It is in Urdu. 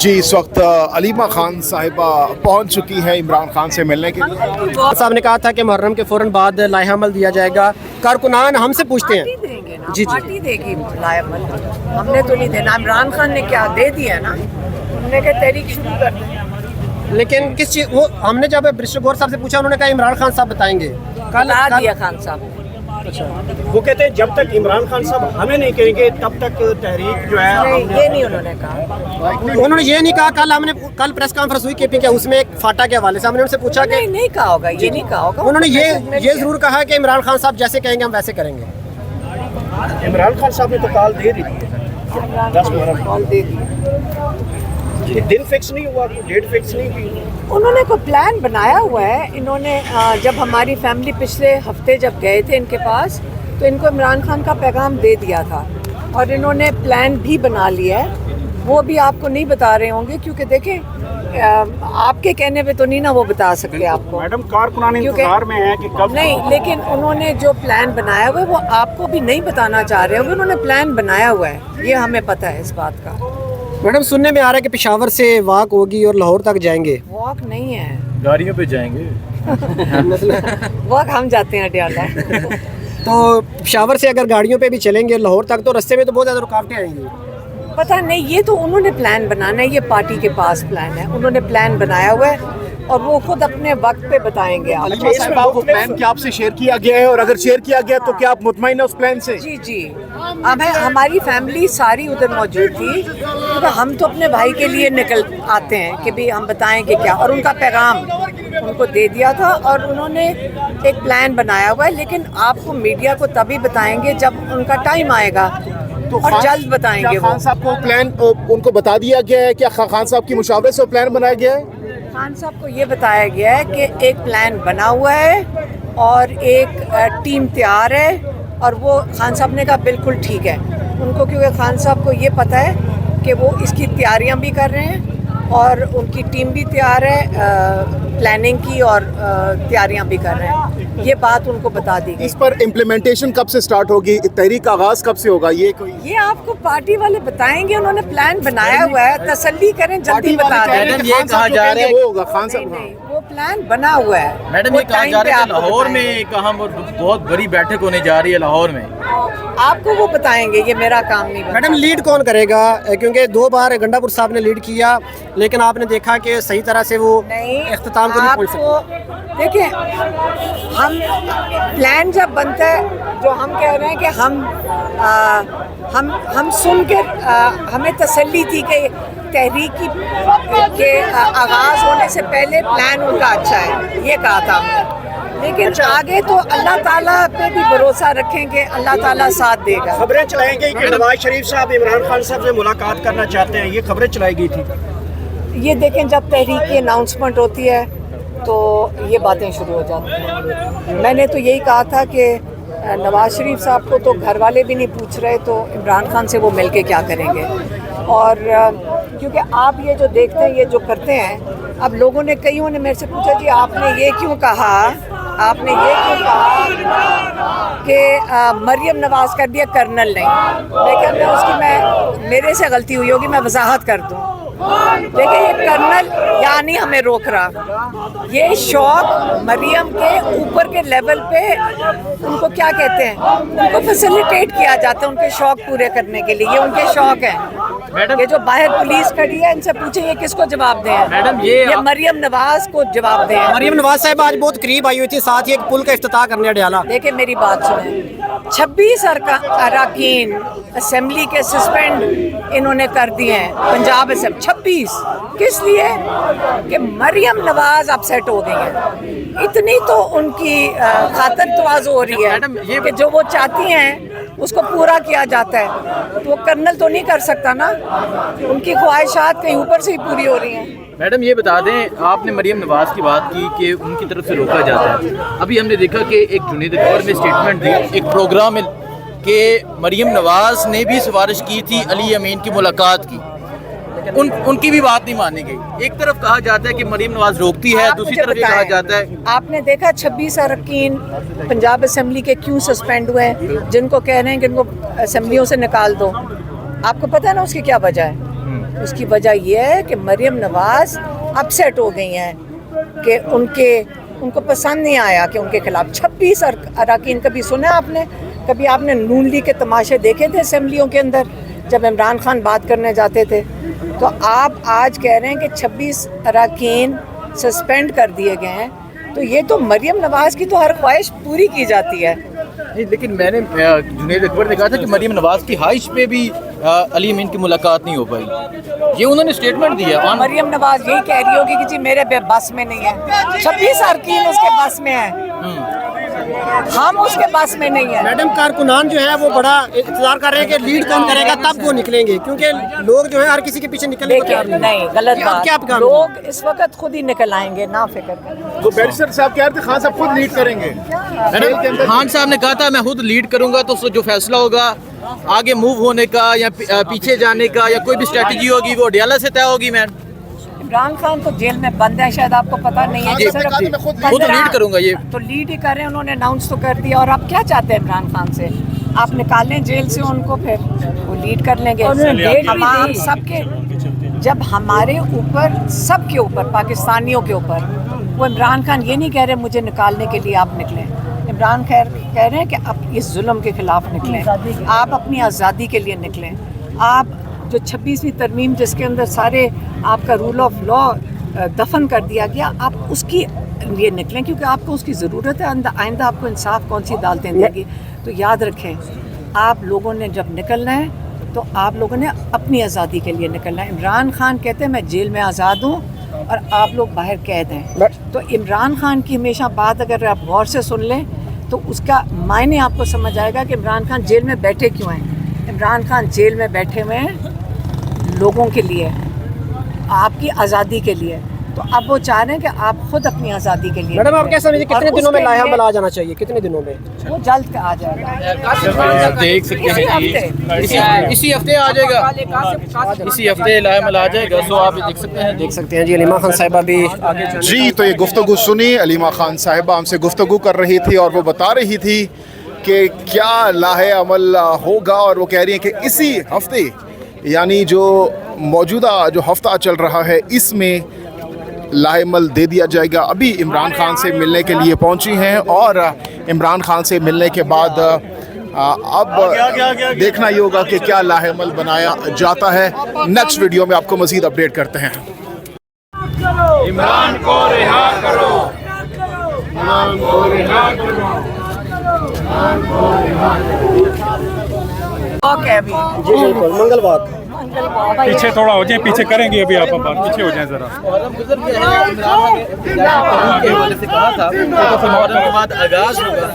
جی اس وقت علیمہ خان صاحبہ پہنچ چکی ہے عمران خان سے ملنے کے لیے. صاحب نے کہا تھا کہ محرم کے فوراً بعد لائحہ عمل دیا جائے گا. کارکنان ہم سے پوچھتے ہیں جی پارٹی دے گی لائحہ عمل, ہم نے تو نہیں دینا. عمران خان نے کیا دے دیا نا, ہم نے کہا تحریک شروع کر دیں. لیکن کس چیز وہ ہم نے جب برسٹر گور صاحب سے پوچھا انہوں نے کہا عمران خان صاحب بتائیں گے. بتا دیا خان صاحب نے. وہ کہتے ہیں جب تک عمران خان صاحب ہمیں نہیں کہیں گے تب تک تحریک جو ہے. نہیں, یہ نہیں انہوں نے کہا. انہوں نے یہ نہیں کہا. کل پریس کانفرنس ہوئی KP کے, اس میں ایک فاٹا کے حوالے سے ہم نے ان سے پوچھا کہ نہیں کہا ہوگا, یہ نہیں کہا ہوگا. انہوں نے یہ ضرور کہا کہ عمران خان صاحب جیسے کہیں گے ہم ویسے کریں گے. عمران خان صاحب نے تو کال دے دی ہے, 10 محرم کال دے دی. دن فکس نہیں ہوا, ڈیٹ فکس نہیں کی. انہوں نے کوئی پلان بنایا ہوا ہے. انہوں نے جب ہماری فیملی پچھلے ہفتے جب گئے تھے ان کے پاس تو ان کو عمران خان کا پیغام دے دیا تھا اور انہوں نے پلان بھی بنا لیا ہے. وہ بھی آپ کو نہیں بتا رہے ہوں گے کیونکہ دیکھیں آپ کے کہنے پہ تو نہیں نا وہ بتا سکتے آپ کو. میڈم کارکنان انتظار میں ہے کہ کب. نہیں, لیکن انہوں نے جو پلان بنایا ہوا ہے وہ آپ کو بھی نہیں بتانا چاہ رہے ہوں گے. انہوں نے پلان بنایا ہوا ہے, یہ ہمیں پتہ ہے اس بات کا. میڈم سننے میں آ رہا ہے کہ پشاور سے واک ہوگی اور لاہور تک جائیں گے. واک نہیں ہے, گاڑیوں پہ جائیں گے. واک ہم جاتے ہیں اڈیالہ. تو پشاور سے اگر گاڑیوں پہ بھی چلیں گے لاہور تک تو رستے میں تو بہت زیادہ رکاوٹیں آئیں گی. پتہ نہیں, یہ تو انہوں نے پلان بنانا ہے, یہ پارٹی کے پاس پلان ہے. انہوں نے پلان بنایا ہوا ہے اور وہ خود اپنے وقت پہ بتائیں گے. وہ پلان کیا آپ سے شیئر کیا گیا ہے, اور اگر شیئر کیا گیا تو کیا آپ مطمئن ہیں اس پلان سے؟ جی ہماری فیملی ساری ادھر موجود تھی کیونکہ ہم تو اپنے بھائی کے لیے نکل آتے ہیں کہ بھی ہم بتائیں کہ کیا, اور ان کا پیغام ان کو دے دیا تھا اور انہوں نے ایک پلان بنایا ہوا ہے. لیکن آپ کو میڈیا کو تبھی بتائیں گے جب ان کا ٹائم آئے گا اور جلد بتائیں گے. خان صاحب کو پلان ان کو بتا دیا گیا ہے, کیا خان صاحب کی مشاورت سے پلان بنایا گیا ہے؟ خان صاحب کو یہ بتایا گیا ہے کہ ایک پلان بنا ہوا ہے اور ایک ٹیم تیار ہے, اور وہ خان صاحب نے کہا بالکل ٹھیک ہے. ان کو کیونکہ خان صاحب کو یہ پتہ ہے کہ وہ اس کی تیاریاں بھی کر رہے ہیں اور ان کی ٹیم بھی تیار ہے پلاننگ کی, اور تیاریاں بھی کر رہے ہیں. یہ بات ان کو بتا دی گئی. اس پر امپلیمنٹیشن کب سے سٹارٹ ہوگی, تحریک کا آغاز کب سے ہوگا, یہ آپ کو پارٹی والے بتائیں گے. انہوں نے پلان بنایا ہوا ہے, تسلی کریں, جلدی بتا دیں. میڈم یہ کہا جا رہا ہے وہ ہوگا خان صاحب. نہیں, وہ پلان بنا ہوا ہے. میڈم یہ کہا جا رہا ہے کہ لاہور میں ایک اہم اور بہت بڑی بیٹھک ہونے جا رہی ہے لاہور میں. آپ کو وہ بتائیں گے, یہ میرا کام نہیں. میڈم لیڈ کون کرے گا, کیونکہ 2 بار گنڈا پور صاحب نے لیڈ کیا لیکن آپ نے دیکھا کہ صحیح طرح سے وہ اختتام کو نہیں پہنچ سکے. دیکھیں, ہم پلان جب بنتا ہے جو ہم کہہ رہے ہیں کہ ہم سن کے ہمیں تسلی تھی کہ تحریک کے آغاز ہونے سے پہلے پلان ان کا اچھا ہے, یہ کہا تھا. لیکن آگے تو اللہ تعالیٰ پہ بھی بھروسہ رکھیں گے, اللہ تعالیٰ ساتھ دے گا. خبریں چلائیں گئی کہ نواز شریف صاحب عمران خان صاحب سے ملاقات کرنا چاہتے ہیں, یہ خبریں چلائی گئی تھی. یہ دیکھیں, جب تحریک کی اناؤنسمنٹ ہوتی ہے تو یہ باتیں شروع ہو جاتی ہیں. میں نے تو یہی کہا تھا کہ نواز شریف صاحب کو تو گھر والے بھی نہیں پوچھ رہے, تو عمران خان سے وہ مل کے کیا کریں گے. اور کیونکہ آپ یہ جو دیکھتے ہیں, یہ جو کرتے ہیں, اب لوگوں نے کئیوں نے میرے سے پوچھا جی آپ نے یہ کیوں کہا, آپ نے یہ کیوں کہا کہ مریم نواز کر دیا کرنل نہیں. لیکن میں اس کی میرے سے غلطی ہوئی ہوگی, میں وضاحت کر دوں. دیکھیں, یہ کرنل یعنی ہمیں روک رہا, یہ شوق مریم کے اوپر کے لیول پہ ان کو کیا کہتے ہیں, ان کو فیسیلیٹیٹ کیا جاتا ہے ان کے شوق پورے کرنے کے لیے. یہ ان کے شوق ہیں. یہ جو باہر پولیس کھڑی ہے, ان سے پوچھیں یہ کس کو جواب دیں. میڈم یہ مریم نواز کو جواب دیں. مریم نواز صاحب آج بہت قریب آئی ہوئی تھی, ساتھ ہی ایک پل کا افتتاح کرنے اڈیالہ. دیکھیں میری بات سنیں, 26 اراکین اسمبلی کے سسپینڈ انہوں نے کر دیے ہیں پنجاب اسمبلی. 26 کس لیے کہ مریم نواز اپسیٹ ہو گئی ہیں. اتنی تو ان کی خاطر تواضع ہو رہی ہے کہ جو وہ چاہتی ہیں اس کو پورا کیا جاتا ہے. تو وہ کرنل تو نہیں کر سکتا نا, ان کی خواہشات کہیں اوپر سے ہی پوری ہو رہی ہیں. میڈم یہ بتا دیں, آپ نے مریم نواز کی بات کی کہ ان کی طرف سے روکا جاتا ہے. ابھی ہم نے دیکھا کہ ایک جنید اکبر نے اسٹیٹمنٹ دی ایک پروگرام میں کہ مریم نواز نے بھی سفارش کی تھی علی امین کی ملاقات کی, ان کی بھی بات نہیں مانی گئی. ایک طرف کہا جاتا ہے کہ مریم نواز روکتی ہے, دوسری طرف یہ کہا جاتا ہے. آپ نے دیکھا 26 اراکین پنجاب اسمبلی کے کیوں سسپینڈ ہوئے ہیں, جن کو کہہ رہے ہیں کہ ان کو اسمبلیوں سے نکال دو. آپ کو پتہ ہے نا اس کی کیا وجہ ہے. اس کی وجہ یہ ہے کہ مریم نواز اپسیٹ ہو گئی ہیں کہ ان کو پسند نہیں آیا کہ ان کے خلاف 26 اراکین. کبھی سنا آپ نے؟ کبھی آپ نے نون لیگ کے تماشے دیکھے تھے اسمبلیوں کے اندر جب عمران خان بات کرنے جاتے تھے؟ تو آپ آج کہہ رہے ہیں کہ 26 اراکین سسپینڈ کر دیے گئے ہیں. تو یہ تو مریم نواز کی تو ہر خواہش پوری کی جاتی ہے. لیکن میں نے جنید اکبر نے کہا تھا کہ مریم نواز کی خواہش پہ بھی علی امین کی ملاقات نہیں ہو پائی. یہ انہوں نے اسٹیٹمنٹ دیا. مریم نواز یہی کہہ رہی ہوگی کہ جی میرے بس میں نہیں ہے. 26 اراکین اس کے بس میں ہیں, ہم اس کے بس میں نہیں ہیں. میڈم کارکنان جو ہے وہ بڑا انتظار کر رہے ہیں کہ لیڈ کون کرے گا تب وہ نکلیں گے, کیونکہ لوگ جو ہے ہر کسی کے پیچھے نکلنے کو تیار نہیں, غلط بات. لوگ اس وقت خود ہی نکل آئیں گے, نہ فکر کریں. تو بیرسٹر صاحب کہہ رہے تھے خان صاحب خود لیڈ کریں گے. خان صاحب نے کہا تھا میں خود لیڈ کروں گا, تو جو فیصلہ ہوگا آگے موو ہونے کا یا پیچھے جانے کا یا کوئی بھی اسٹریٹجی ہوگی وہ ڈیالہ سے طے ہوگی. میم عمران خان تو جیل میں بند ہے, شاید آپ کو پتہ نہیں ہے. خود لیڈ کروں گا, یہ تو لیڈ ہی کر رہے ہیں, انہوں نے اناؤنس تو کر دیا. اور آپ کیا چاہتے ہیں عمران خان سے؟ آپ نکالیں جیل سے ان کو, پھر وہ لیڈ کر لیں گے. ہم سب کے, جب ہمارے اوپر سب کے اوپر پاکستانیوں کے اوپر, وہ عمران خان یہ نہیں کہہ رہے مجھے نکالنے کے لیے آپ نکلیں. عمران خیر کہہ رہے ہیں کہ آپ اس ظلم کے خلاف نکلیں, آپ اپنی آزادی کے لیے نکلیں. آپ جو 26ویں ترمیم جس کے اندر سارے آپ کا رول آف لا دفن کر دیا گیا, آپ اس کی لیے نکلیں, کیونکہ آپ کو اس کی ضرورت ہے. آئندہ آپ کو انصاف کون سی عدالتیں دے گی. تو یاد رکھیں, آپ لوگوں نے جب نکلنا ہے تو آپ لوگوں نے اپنی آزادی کے لیے نکلنا ہے. عمران خان کہتے ہیں میں جیل میں آزاد ہوں اور آپ لوگ باہر قید ہیں. تو عمران خان کی ہمیشہ بات اگر آپ غور سے سن لیں تو اس کا معنی آپ کو سمجھ آئے گا کہ عمران خان جیل میں بیٹھے کیوں ہیں. عمران خان جیل میں بیٹھے ہوئے ہیں لوگوں کے لیے, آپ کی آزادی کے لیے. تو اب وہ چاہ رہے ہیں کہ آپ خود اپنی آزادی کے لیے. میڈم آپ کیا سمجھیں کتنے دنوں میں لایا عمل آ جانا چاہیے, کتنے دنوں میں؟ وہ جلد آ جائے گا. دیکھ سکتے ہیں اسی ہفتے آ جائے گا, اسی ہفتے لایا عمل آ جائے گا. سو آپ دیکھ سکتے ہیں جی علیمہ خان صاحبہ بھی جی. تو یہ گفتگو سنی, علیمہ خان صاحبہ ہم سے گفتگو کر رہی تھی اور وہ بتا رہی تھی کہ کیا لاہے عمل ہوگا. اور وہ کہہ رہی ہیں کہ اسی ہفتے, یعنی جو موجودہ جو ہفتہ چل رہا ہے, اس میں لاہے عمل دے دیا جائے گا. ابھی عمران خان سے ملنے کے لیے پہنچی ہیں اور عمران خان سے ملنے کے بعد اب دیکھنا یہ ہوگا کہ کیا لاہے عمل بنایا جاتا ہے. نیکسٹ ویڈیو میں آپ کو مزید اپڈیٹ کرتے ہیں. عمران کو رہا کرو, عمران کو رہا کرو. اوکے, ابھی جی بالکل منگل بات. پیچھے تھوڑا ہو جائیں, پیچھے کریں گے ابھی آپ پیچھے ہو جائیں ذرا. محرم گزر گیا ہے, عمران خان کے حوالے سے کہا تھا کہ محرم کے بعد آغاز ہوگا.